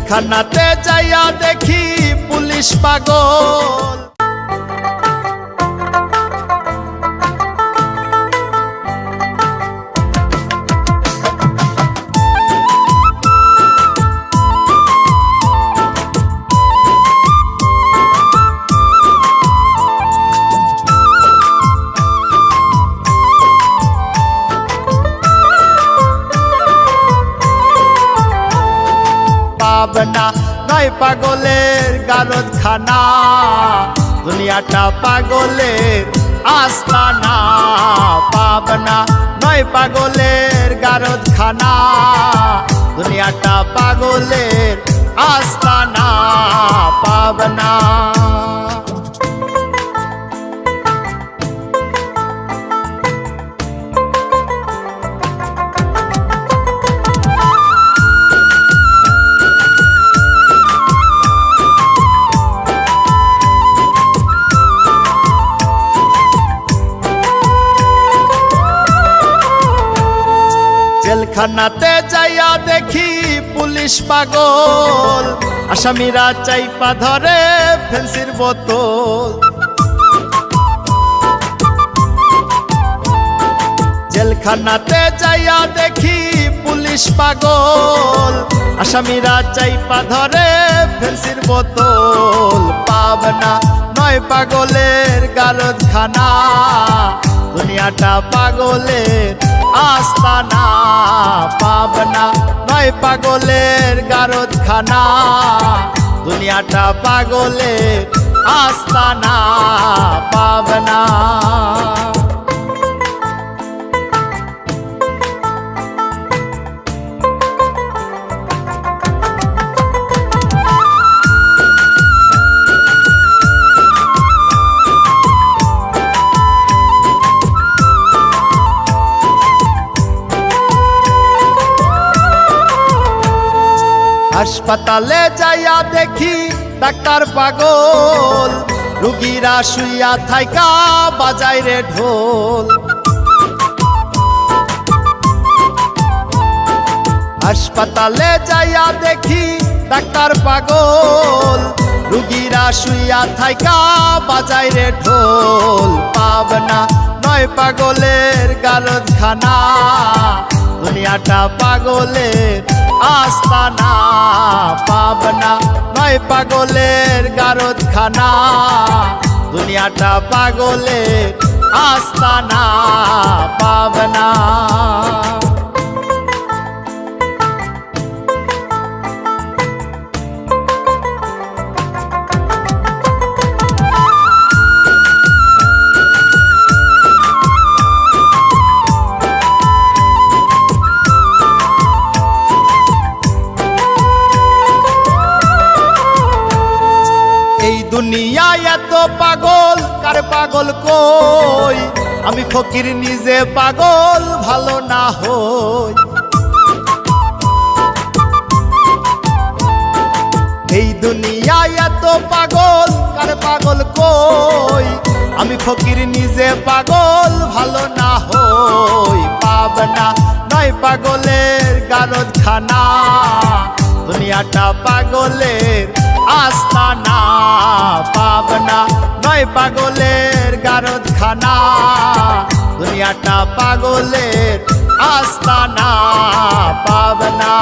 জেলখানাতে যাইয়া দেখি পুলিশ পাগল। পাবনা নয় পাগলের গারদখানা, দুনিয়াটা পাগলের আস্তানা। পাবনা নয় পাগলের গারদখানা, দুনিয়াটা পাগলের আস্তানা। পাবনা জেলখানাতে যাইয়া দেখি পুলিশ পাগল, আসামিরা চাইপা ধরে ফেন্সির বোতল। জেলখানাতে যাইয়া দেখি পুলিশ পাগল, আসামিরা চাইপা ধরে ফেন্সির বোতল। পাবনা নয় পাগলের গারদখানা, দুনিয়াটা পাগলের আস্তানা। পাবনা নয় পাগলের গারদখানা, দুনিয়াটা পাগলের আস্তানা। পাবনা হাসপাতালে যাইয়া দেখি ডাক্তার পাগল, রুগীরা শুইয়া থাইকা বাজায় রে ঢোল। হাসপাতালে যাইয়া দেখি ডাক্তার পাগল, রুগীরা শুইয়া থাইকা বাজায় রে ঢোল। পাবনা নয় পাগলের গারদখানা, দুনিয়াটা পাগলের আস্তানা। পাবনা নয় পাগলের গারদখানা, দুনিয়াটা পাগলের আস্তানা। পাবনা দুনিয়া এত পাগল, কার পাগল কই? আমি ফকির নিজে পাগল ভালো না হই। এই দুনিয়া এত পাগল, কার পাগল কই? আমি ফকির নিজে পাগল ভালো না হই। পাবনা নয় পাগলের গারদখানা, দুনিয়াটা পাগলের আস্তানা। পাবনা নয় পাগলের গারদখানা, দুনিয়াটা পাগলের আস্তানা। পাবনা